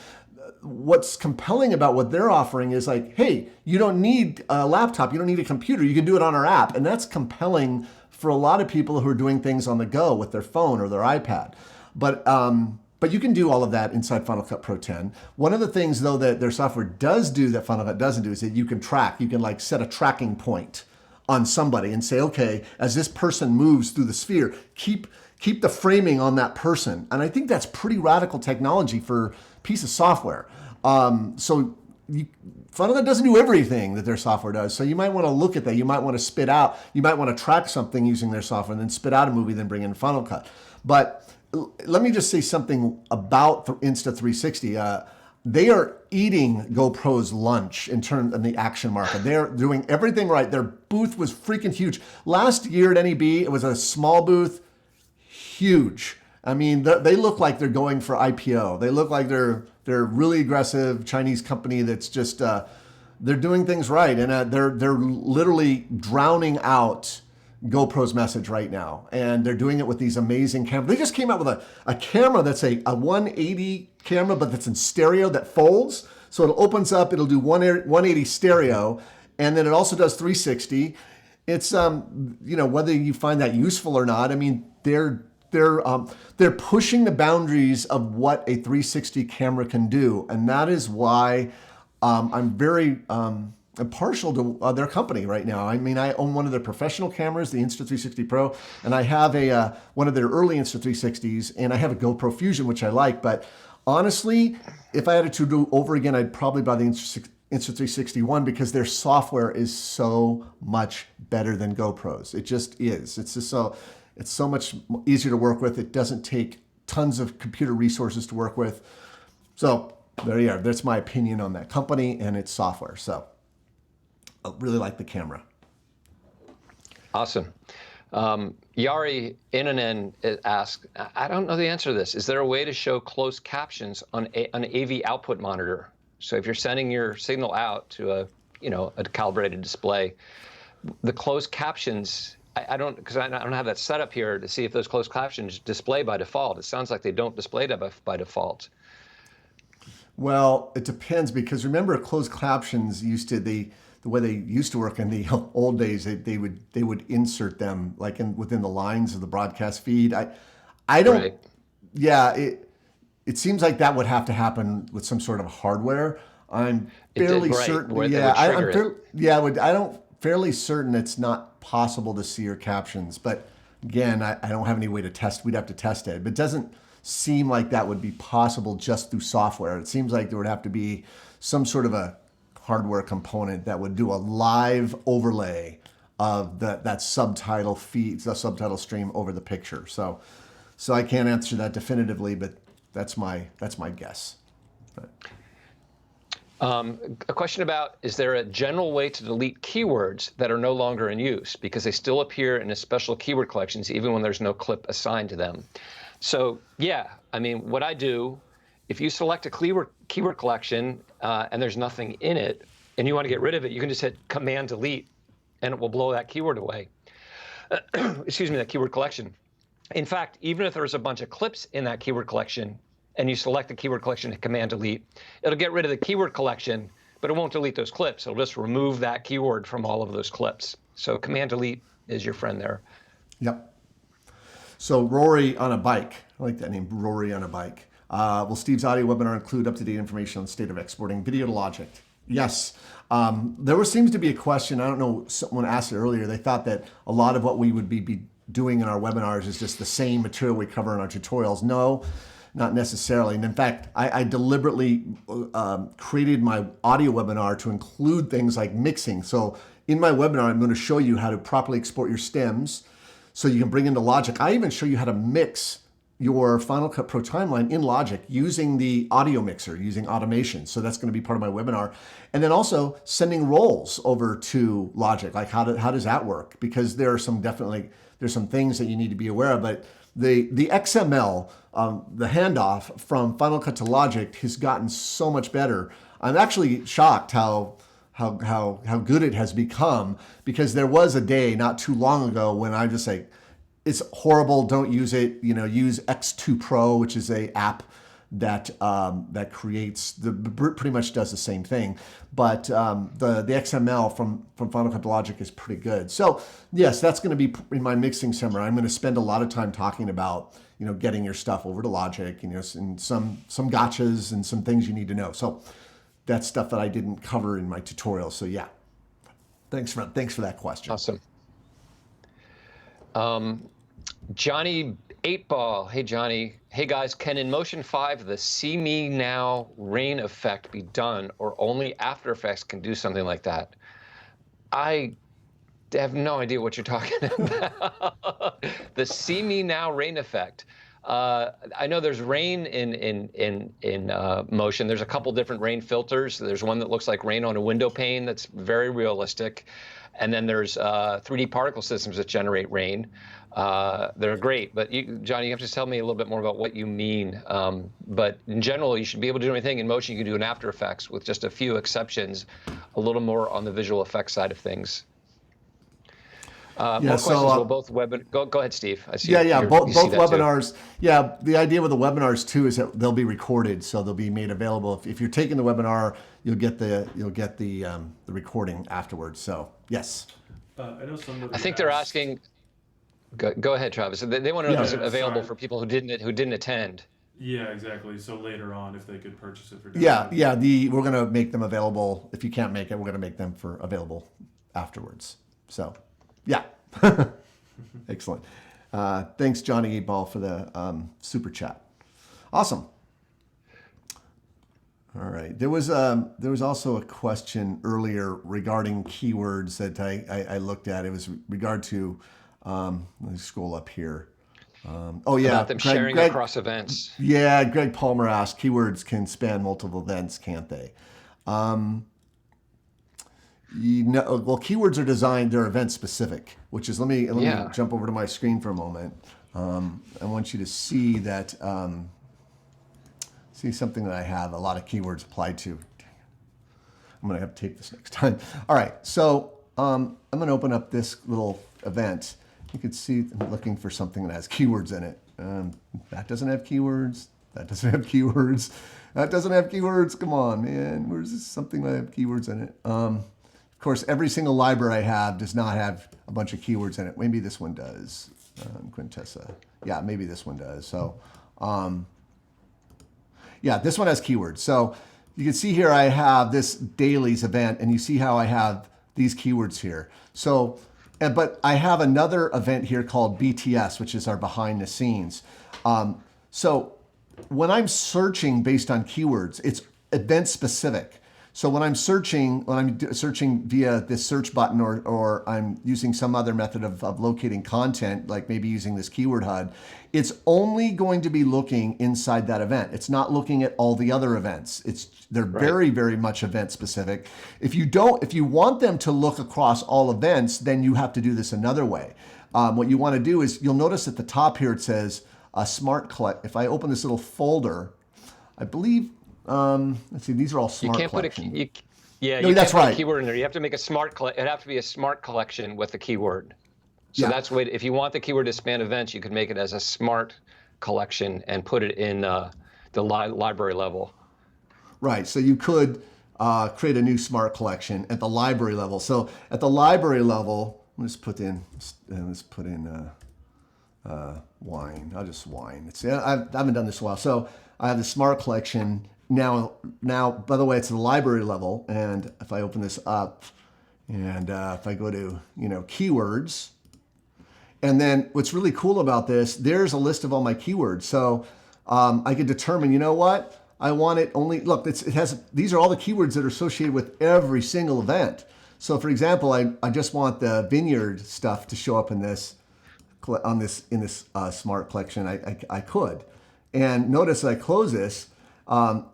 What's compelling about what they're offering is hey, you don't need a laptop, you don't need a computer, you can do it on our app. And that's compelling for a lot of people who are doing things on the go with their phone or their iPad. But you can do all of that inside Final Cut Pro 10. One of the things, though, that their software does do that Final Cut doesn't do is that you can track. You can set a tracking point on somebody and say, okay, as this person moves through the sphere, keep the framing on that person. And I think that's pretty radical technology for a piece of software. So Final Cut doesn't do everything that their software does. So you might want to look at that. You might want to spit out, you might want to track something using their software and then spit out a movie, then bring in Final Cut. But let me just say something about Insta360. They are eating GoPro's lunch in the action market. They're doing everything right. Their booth was freaking huge. Last year at NEB, it was a small booth, huge. I mean, they look like they're going for IPO. They look like they're really aggressive Chinese company that's just they're doing things right, and they're literally drowning out GoPro's message right now, and they're doing it with these amazing cameras. They just came out with a camera that's a 180 camera, but that's in stereo that folds. So it opens up, it'll do 180 stereo, and then it also does 360. It's whether you find that useful or not. I mean, they're pushing the boundaries of what a 360 camera can do, and that is why I'm very partial to their company right now. I mean, I own one of their professional cameras, the Insta360 Pro, and I have one of their early Insta360s, and I have a GoPro Fusion, which I like. But honestly, if I had to do over again, I'd probably buy the Insta360 one because their software is so much better than GoPro's. It just is. It's so much easier to work with. It doesn't take tons of computer resources to work with. So there you are. That's my opinion on that company and its software. So I really like the camera. Awesome. Yari Inanen asks, I don't know the answer to this. Is there a way to show closed captions on an AV output monitor? So if you're sending your signal out to a calibrated display, the closed captions, I don't have that set up here to see if those closed captions display by default. It sounds like they don't display by default. Well, it depends, because remember, closed captions the way they used to work in the old days, they would insert them like within the lines of the broadcast feed. I don't. Right. Yeah, it seems like that would have to happen with some sort of hardware. I'm fairly certain. Fairly certain it's not possible to see your captions. But again, I don't have any way to test. We'd have to test it. But it doesn't seem like that would be possible just through software. It seems like there would have to be some sort of a hardware component that would do a live overlay of that subtitle feed, the subtitle stream over the picture. So I can't answer that definitively, but that's my guess. A question about, is there a general way to delete keywords that are no longer in use because they still appear in a special keyword collections even when there's no clip assigned to them? So yeah, I mean, what I do, if you select a keyword collection and there's nothing in it and you want to get rid of it, you can just hit Command Delete and it will blow that keyword away. Excuse me, that keyword collection. In fact, even if there's a bunch of clips in that keyword collection and you select the keyword collection and Command Delete, it'll get rid of the keyword collection, but it won't delete those clips. It'll just remove that keyword from all of those clips. So Command Delete is your friend there. Yep. So Rory on a bike, I like that name, Rory on a bike. Will Steve's audio webinar include up-to-date information on the state of exporting video to Logic? Yes. Seems to be a question, I don't know, someone asked it earlier. They thought that a lot of what we would be doing in our webinars is just the same material we cover in our tutorials. No, not necessarily. And in fact, I deliberately created my audio webinar to include things like mixing. So in my webinar, I'm going to show you how to properly export your stems so you can bring into Logic. I even show you how to mix your Final Cut Pro timeline in Logic using the audio mixer, using automation. So that's going to be part of my webinar. And then also sending rolls over to Logic. Like how does that work? Because there's some things that you need to be aware of. But the XML, the handoff from Final Cut to Logic has gotten so much better. I'm actually shocked how good it has become, because there was a day not too long ago when I just say, it's horrible, don't use it. Use X2 Pro, which is a app that creates pretty much does the same thing. But the XML from Final Cut to Logic is pretty good. So yes, that's going to be in my mixing seminar. I'm going to spend a lot of time talking about getting your stuff over to Logic, and some gotchas and some things you need to know. So that's stuff that I didn't cover in my tutorial. So yeah, thanks for that question. Awesome. Johnny 8-Ball. Hey, Johnny. Hey, guys. Can in Motion 5 the See Me Now rain effect be done, or only After Effects can do something like that? I have no idea what you're talking about. The See Me Now rain effect. I know there's rain in Motion. There's a couple different rain filters. There's one that looks like rain on a window pane that's very realistic. And then there's 3D particle systems that generate rain. They're great, but Johnny, you have to tell me a little bit more about what you mean. But in general, you should be able to do anything in Motion you can do in After Effects, with just a few exceptions, a little more on the visual effects side of things. More questions. Will both go ahead, Steve. I see. Yeah. Both webinars. Too. Yeah, the idea with the webinars too is that they'll be recorded, so they'll be made available. If you're taking the webinar, you'll get the recording afterwards. So yes. I know somebody. I think they're asking. Go ahead, Travis. They want to know if it's available for people who didn't attend. Yeah, exactly. So later on, if they could purchase it for download. Yeah. We're gonna make them available. If you can't make it, we're gonna make them available afterwards. So. Yeah. Excellent. Thanks, Johnny 8-Ball, for the super chat. Awesome. All right. There was also a question earlier regarding keywords that I looked at. It was regard to, let me scroll up here. Oh, yeah. About them sharing across events. Yeah. Greg Palmer asked, keywords can span multiple events, can't they? Well, keywords are designed, they're event specific, which is, let me jump over to my screen for a moment. I want you to see that, see something that I have a lot of keywords applied to. I'm going to have to take this next time. All right, so I'm going to open up this little event. You can see I'm looking for something that has keywords in it. That doesn't have keywords. That doesn't have keywords. That doesn't have keywords. Come on, man. Where's this something that have keywords in it? Of course, every single library I have does not have a bunch of keywords in it. Maybe this one does. Quintessa. Yeah, maybe this one does. So, yeah, this one has keywords. So you can see here I have this dailies event, and you see how I have these keywords here. So, but I have another event here called BTS, which is our behind the scenes. So when I'm searching based on keywords, it's event specific. So when I'm searching via this search button, or I'm using some other method of locating content, like maybe using this keyword HUD, it's only going to be looking inside that event. It's not looking at all the other events. They're very, very much event specific. If you want them to look across all events, then you have to do this another way. What you want to do is, you'll notice at the top here it says Smart Collect. If I open this little folder, I believe. Let's see, these are all smart collections. You that's can't put right. a keyword in there. You have to make it'd have to be a smart collection with the keyword. So that's the way, if you want the keyword to span events, you could make it as a smart collection and put it in the library level. Right, so you could create a new smart collection at the library level. So at the library level, let's put in wine. I'll just wine. I haven't done this in a while. So I have the smart collection. Now, by the way, it's the library level, and if I open this up, and if I go to, keywords, and then what's really cool about this, there's a list of all my keywords. So I could determine, what? I want it only, look, these are all the keywords that are associated with every single event. So for example, I just want the vineyard stuff to show up in this smart collection. I could. And notice I close this,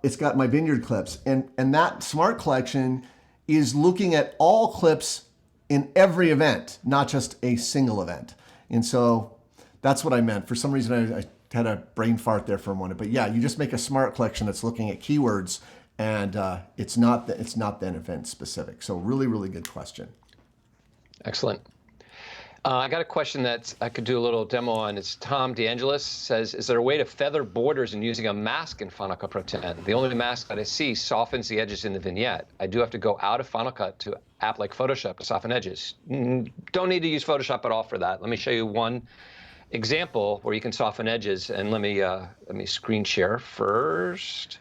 it's got my vineyard clips, and that smart collection is looking at all clips in every event, not just a single event. And so that's what I meant. For some reason, I had a brain fart there for a moment. But yeah, you just make a smart collection that's looking at keywords, and it's not then event specific. So really, really good question. Excellent. I got a question that I could do a little demo on. It's Tom DeAngelis says, is there a way to feather borders in using a mask in Final Cut Pro 10? The only mask that I see softens the edges in the vignette. I do have to go out of Final Cut to app like Photoshop to soften edges. Don't need to use Photoshop at all for that. Let me show you one example where you can soften edges, and let me screen share first.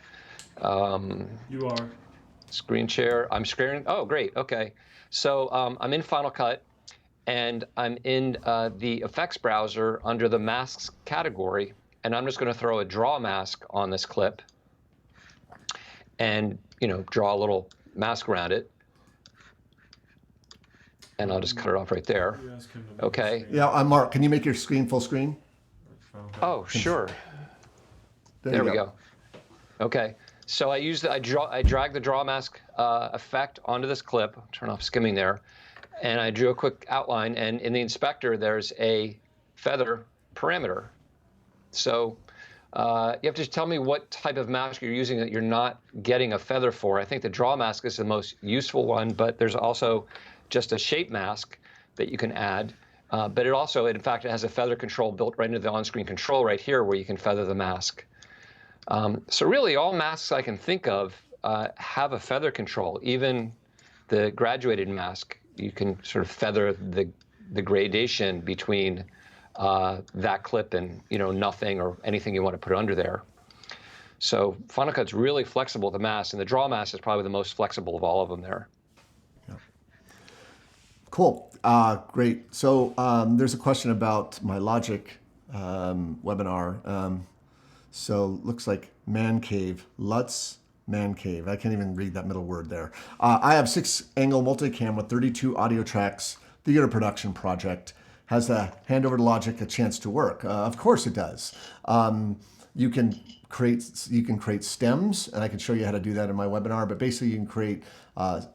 You are. Screen share. I'm screening. Oh, great. Okay. So I'm in Final Cut. and I'm in the effects browser under the masks category, and I'm just going to throw a draw mask on this clip and, draw a little mask around it. And I'll just cut it off right there. Okay. Yeah, Mark, can you make your screen full screen? Oh, sure. There we go. Okay. So I drag the draw mask effect onto this clip. Turn off skimming there. And I drew a quick outline. And in the inspector, there's a feather parameter. So you have to tell me what type of mask you're using that you're not getting a feather for. I think the draw mask is the most useful one, but there's also just a shape mask that you can add. But it also, in fact, it has a feather control built right into the on-screen control right here where you can feather the mask. So really, all masks I can think of have a feather control. Even the graduated mask, you can sort of feather the gradation between that clip and nothing or anything you want to put under there. So Final Cut's really flexible with the mask, and the draw mask is probably the most flexible of all of them there. Cool. Great. So there's a question about my Logic webinar. So looks like Man Cave, Lutz Man Cave. I can't even read that middle word there. I have 6-angle multicam with 32 audio tracks, theater production project. Has the handover to Logic a chance to work? Of course it does. You can create stems, and I can show you how to do that in my webinar. But basically, you can create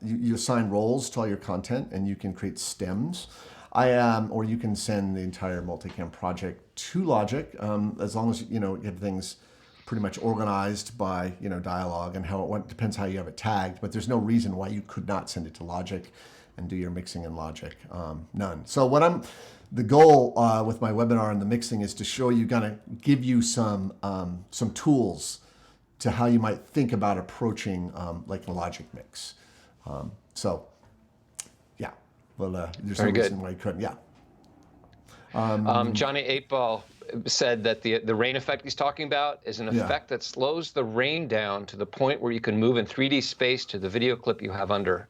you assign roles to all your content, and you can create stems. Or you can send the entire multicam project to Logic, as long as you have things pretty much organized by dialogue and how it went. Depends how you have it tagged, but there's no reason why you could not send it to Logic and do your mixing in Logic. None. So the goal with my webinar and the mixing is to show you, kind of give you some tools to how you might think about approaching like a Logic mix. So yeah, well, there's no reason why you couldn't. Yeah. Johnny 8-Ball said that the rain effect he's talking about is an effect that slows the rain down to the point where you can move in 3D space to the video clip you have under.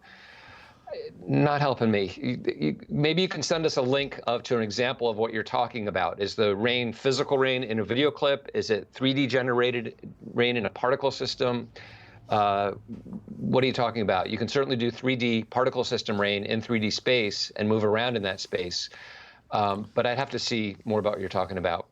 Not helping me. Maybe you can send us a link to an example of what you're talking about. Is the rain physical rain in a video clip? Is it 3D generated rain in a particle system? What are you talking about? You can certainly do 3D particle system rain in 3D space and move around in that space. But I'd have to see more about what you're talking about.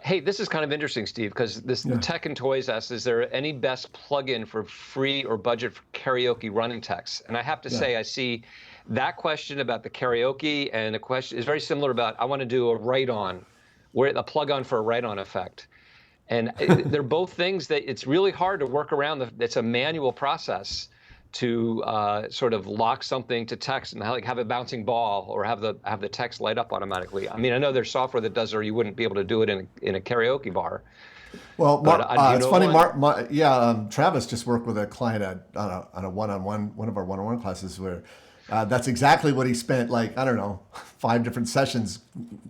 Hey, this is kind of interesting, Steve, because the Tech and Toys asks, is there any best plugin for free or budget for karaoke running text? And I have to say, I see that question about the karaoke, and the question is very similar about, I want to do a write-on, a plug-on for a write-on effect. And they're both things that it's really hard to work around. It's a manual process to sort of lock something to text and have a bouncing ball or have the text light up automatically. I mean, I know there's software that does, or you wouldn't be able to do it in a karaoke bar. Well, it's funny, Travis just worked with a client on a one-on-one, one of our one-on-one classes where that's exactly what he spent, 5 different sessions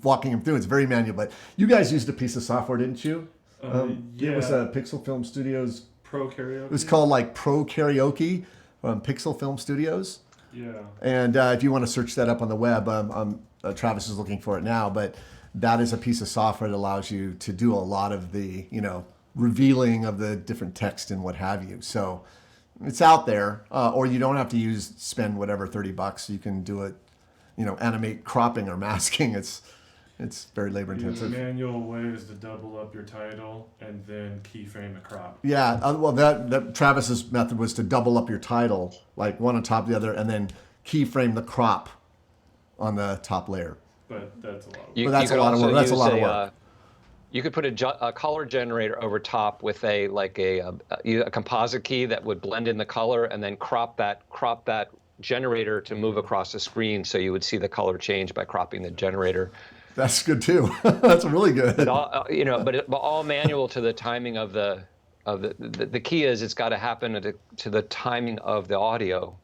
walking him through. It's very manual, but you guys used a piece of software, didn't you? It was Pixel Film Studios Pro Karaoke. It was called Pro Karaoke from Pixel Film Studios. Yeah. And if you want to search that up on the web, Travis is looking for it now. But that is a piece of software that allows you to do a lot of the revealing of the different text and what have you. So it's out there, or you don't have to spend whatever $30. You can do it, animate cropping or masking. It's very labor intensive. The manual way is to double up your title and then keyframe the crop. Yeah, well, that Travis's method was to double up your title, one on top of the other, and then keyframe the crop on the top layer. But that's a lot of work. That's a lot of work. That's a lot of work. You could put a color generator over top with a composite key that would blend in the color, and then crop that generator to move across the screen, so you would see the color change by cropping the generator. That's good too. That's really good. But all manual to the timing of the key is it's got to happen to the timing of the audio.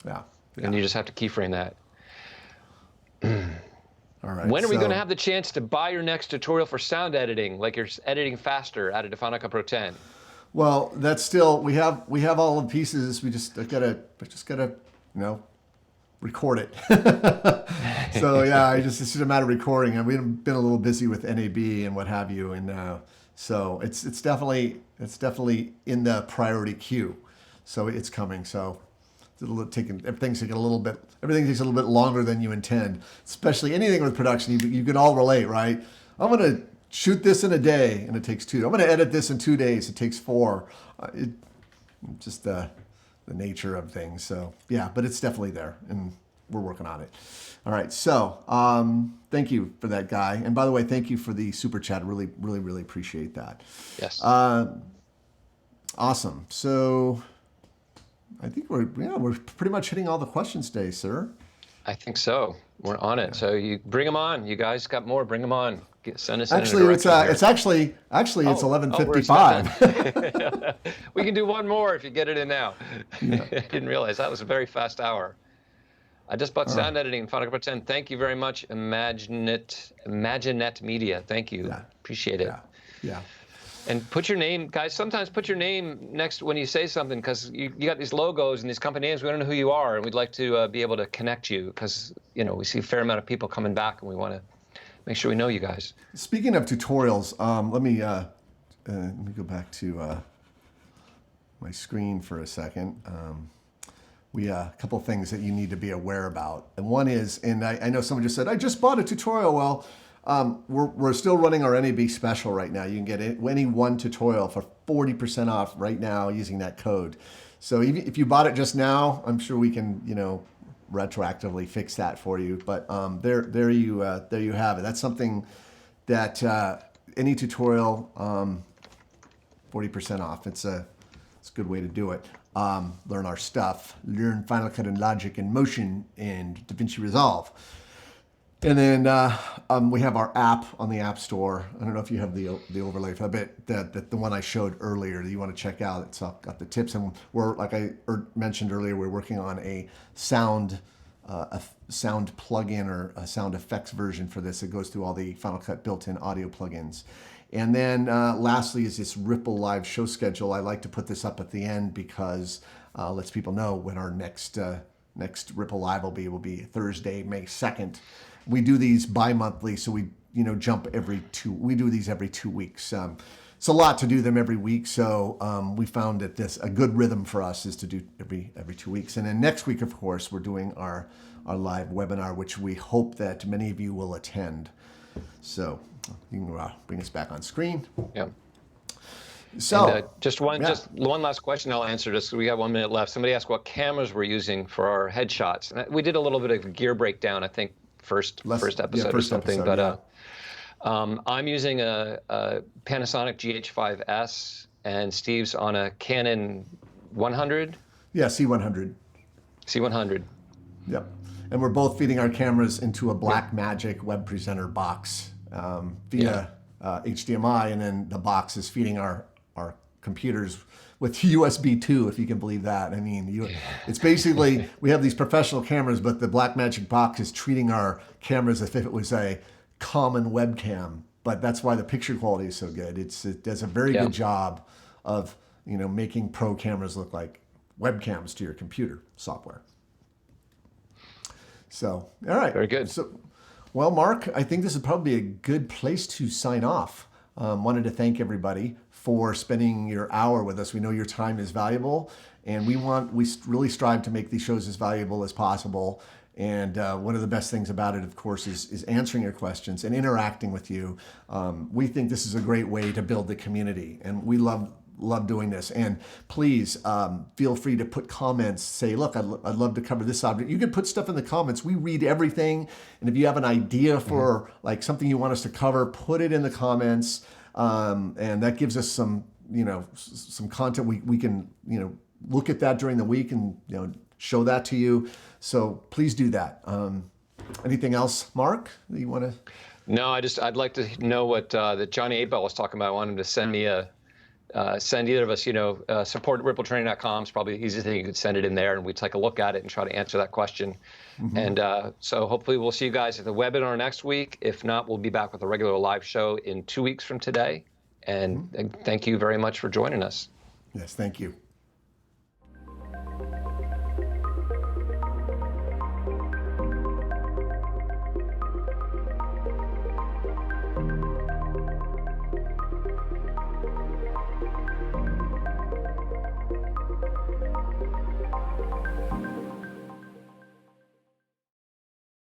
Yeah. And you just have to keyframe that. All right. When are we going to have the chance to buy your next tutorial for sound editing, like you're editing faster out of Final Cut Pro 10? Well, that's still we have all the pieces. We just gotta record it. So yeah, it's just a matter of recording. And we've been a little busy with NAB and what have you, and so it's definitely in the priority queue. So it's coming. So everything takes a little bit longer than you intend. Especially anything with production, you can all relate, right? I'm gonna shoot this in a day, and it takes 2. I'm gonna edit this in 2 days. It takes 4. Just the nature of things. So yeah, but it's definitely there, and we're working on it. All right, so thank you for that, Guy. And by the way, thank you for the super chat. Really, really, really appreciate that. Yes. Awesome. So I think we're pretty much hitting all the questions today, sir. I think so. We're on it. So you bring them on. You guys got more. Bring them on. Send us. Actually, it's 11:55. We can do one more if you get it in now. Yeah. I didn't realize that was a very fast hour. I just bought sound editing in Final Cut Pro 10. Thank you very much, Imaginet Media. Thank you. Yeah. Appreciate it. Yeah. And put your name, guys. Sometimes put your name next when you say something, because you got these logos and these company names. We don't know who you are, and we'd like to be able to connect you, because we see a fair amount of people coming back, and we want to make sure we know you guys. Speaking of tutorials, let me go back to my screen for a second. A couple of things that you need to be aware about, and one is, and I know someone just said, I just bought a tutorial. Well, we're still running our NAB special right now. You can get any one tutorial for 40% off right now using that code. So even if you bought it just now, I'm sure we can retroactively fix that for you. But there you have it. That's something that any tutorial, 40% off. It's a good way to do it. Learn our stuff. Learn Final Cut and Logic and Motion and DaVinci Resolve. And then we have our app on the App Store. I don't know if you have the overlay for that, but the one I showed earlier that you want to check out. It's got the tips, and we're, like I mentioned earlier, we're working on a sound plugin or a sound effects version for this. It goes through all the Final Cut built-in audio plugins. And then lastly is this RippleLIVE show schedule. I like to put this up at the end because lets people know when our next RippleLIVE will be Thursday, May 2nd. We do these bi-monthly, so we jump we do these every 2 weeks. It's a lot to do them every week, so we found that a good rhythm for us is to do every 2 weeks. And then next week, of course, we're doing our live webinar, which we hope that many of you will attend. So you can bring us back on screen. Yeah. So and, just one last question I'll answer, just we got 1 minute left. Somebody asked what cameras we're using for our headshots. And we did a little bit of gear breakdown, I think, first episode or something. I'm using a Panasonic GH5S, and Steve's on a Canon 100. Yeah, C100. C100. Yep. And we're both feeding our cameras into a Blackmagic web presenter box via HDMI, and then the box is feeding our computers with USB 2, if you can believe that. I mean, it's basically, we have these professional cameras, but the Blackmagic box is treating our cameras as if it was a common webcam. But that's why the picture quality is so good. It does a very good job of making pro cameras look like webcams to your computer software. So, all right. Very good. So, well, Mark, I think this is probably a good place to sign off. Wanted to thank everybody for spending your hour with us. We know your time is valuable, and we really strive to make these shows as valuable as possible. And one of the best things about it, of course, is answering your questions and interacting with you. We think this is a great way to build the community, and we love doing this. And please feel free to put comments. Say, look, I'd love to cover this subject. You can put stuff in the comments. We read everything. And if you have an idea for like something you want us to cover, put it in the comments. And that gives us some content. We can, look at that during the week and, show that to you. So please do that. Anything else, Mark, that you want to? No, I'd like to know what that Johnny 8-Ball was talking about. I want him to send me send either of us, support at rippletraining.com is probably the easiest thing. You could send it in there, and we take a look at it and try to answer that question. And so hopefully we'll see you guys at the webinar next week. If not, we'll be back with a regular live show in 2 weeks from today. And thank you very much for joining us. Yes, thank you.